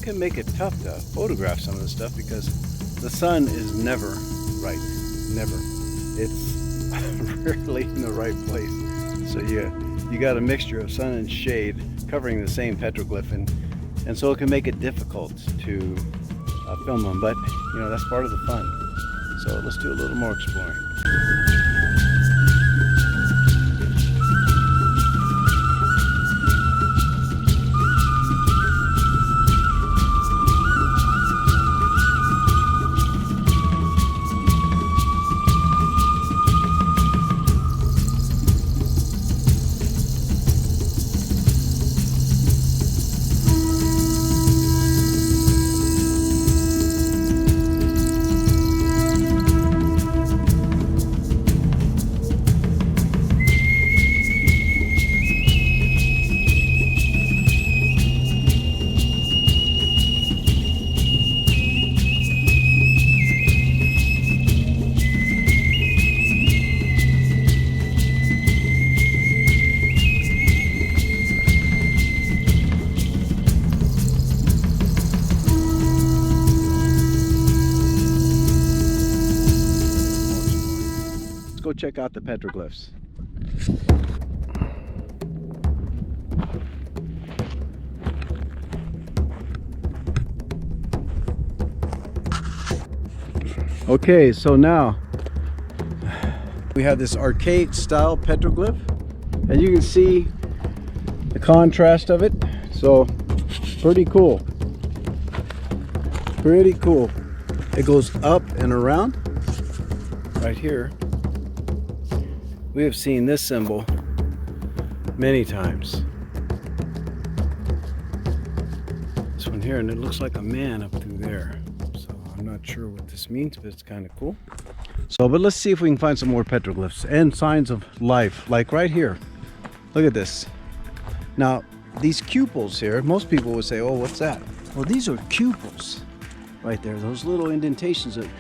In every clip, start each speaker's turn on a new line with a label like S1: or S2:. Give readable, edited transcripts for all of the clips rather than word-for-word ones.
S1: it can make it tough to photograph some of this stuff because the sun is never right. Never. It's rarely in the right place. So you got a mixture of sun and shade covering the same petroglyph, and so it can make it difficult to film them. But you know, that's part of the fun. So let's do a little more exploring. Go check out the petroglyphs. Okay, so now we have this archaic style petroglyph, and you can see the contrast of it. So pretty cool. Pretty cool. It goes up and around. Right here we have seen this symbol many times. This one here, and it looks like a man up through there. So I'm not sure what this means, but it's kind of cool. So, but let's see if we can find some more petroglyphs and signs of life, like right here. Look at this. Now, these cupels here, most people would say, oh, what's that? Well, these are cupels right there. Those little indentations that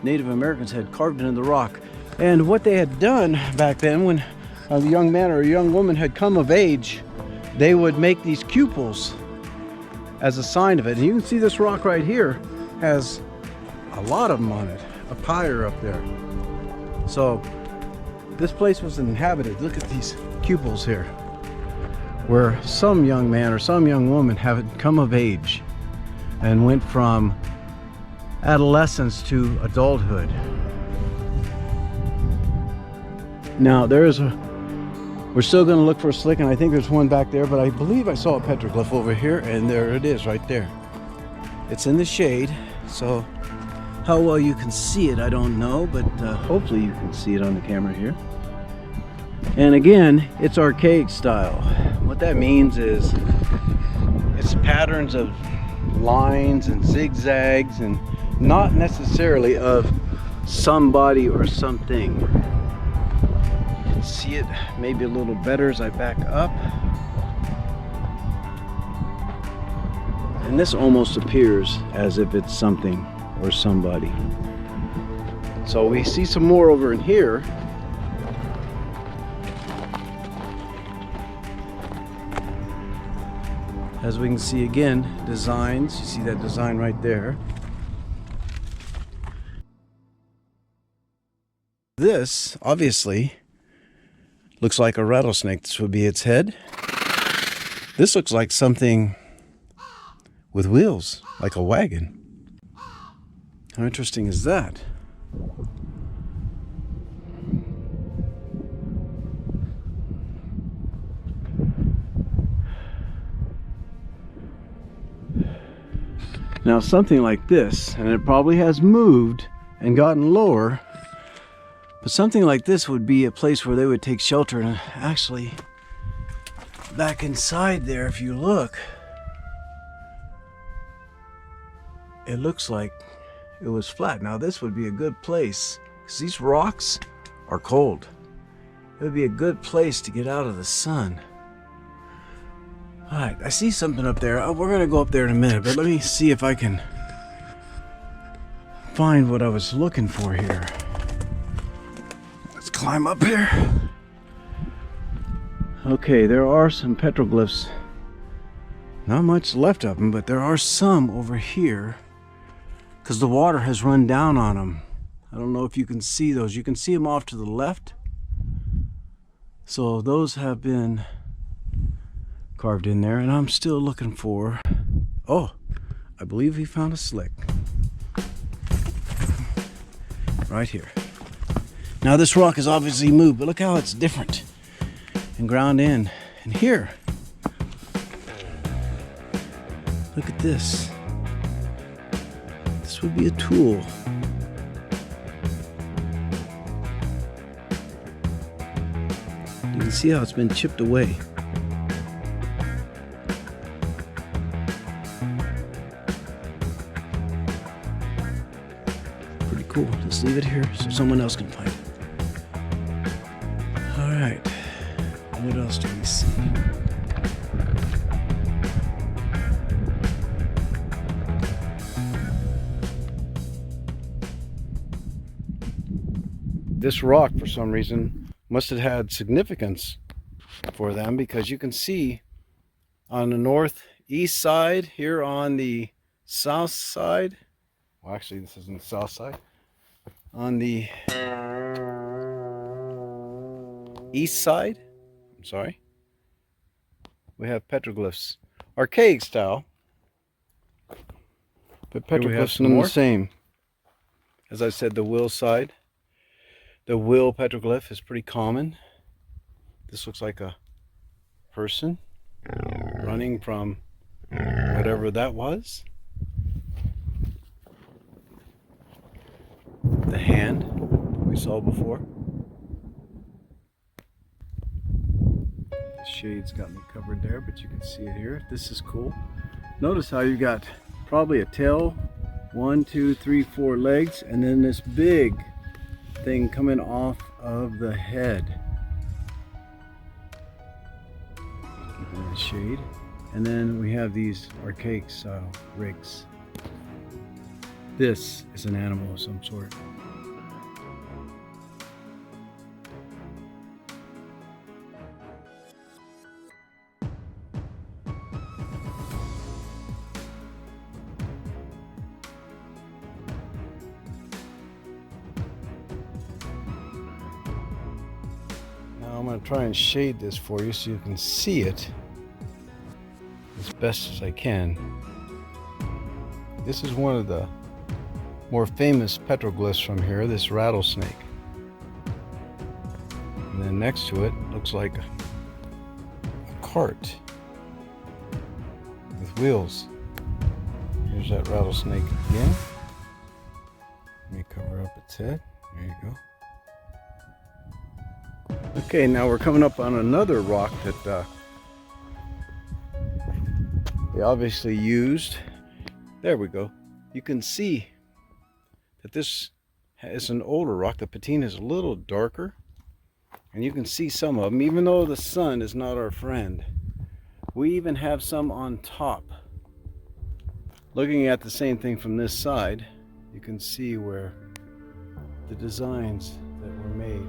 S1: Native Americans had carved into the rock. And what they had done back then, when a young man or a young woman had come of age, they would make these cupels as a sign of it. And you can see this rock right here has a lot of them on it, up higher up there. So this place was inhabited. Look at these cupels here, where some young man or some young woman had come of age and went from adolescence to adulthood. Now we're still going to look for a slick, and I think there's one back there, but I believe I saw a petroglyph over here, and there it is right there. It's in the shade, so how well you can see it I don't know, but hopefully you can see it on the camera here. And again, it's archaic style. What that means is it's patterns of lines and zigzags, and not necessarily of somebody or something. See it maybe a little better as I back up, and this almost appears as if it's something or somebody. So we see some more over in here. As we can see again, designs. You see that design right there. This obviously looks like a rattlesnake. This would be its head. This looks like something with wheels, like a wagon. How interesting is that? Now something like this, and it probably has moved and gotten lower, but something like this would be a place where they would take shelter. And actually, back inside there, if you look, it looks like it was flat. Now this would be a good place, because these rocks are cold. It would be a good place to get out of the sun. Alright, I see something up there. We're going to go up there in a minute, but let me see if I can find what I was looking for here. Let's climb up here. Okay, there are some petroglyphs Not much left of them, but there are some over here because the water has run down on them. I don't know if you can see those. You can see them off to the left. So those have been carved in there, and I'm still looking for, oh, I believe we found a slick right here. Now this rock is obviously moved, but look how it's different and ground in. And here, look at this. This would be a tool. You can see how it's been chipped away. Pretty cool. Let's leave it here so someone else can find it. All right. What else do we see? This rock, for some reason, must have had significance for them, because you can see on the northeast side, here on the south side, well, actually this isn't the south side, on the east side, I'm sorry, we have petroglyphs, archaic style, but petroglyphs none the same. As I said, the will side. The will petroglyph is pretty common. This looks like a person running from whatever that was. The hand we saw before. The shade's got me covered there, but you can see it here. This is cool. Notice how you got probably a tail, 1, 2, 3, 4 legs, and then this big thing coming off of the head. In the shade. And then we have these archaic style rigs. This is an animal of some sort. I'm going to try and shade this for you so you can see it as best as I can. This is one of the more famous petroglyphs from here, this rattlesnake. And then next to it looks like a cart with wheels. Here's that rattlesnake again. Let me cover up its head. There you go. Okay, now we're coming up on another rock that they obviously used. There we go. You can see that this is an older rock. The patina is a little darker, and you can see some of them, even though the sun is not our friend. We even have some on top. Looking at the same thing from this side, you can see where the designs that were made.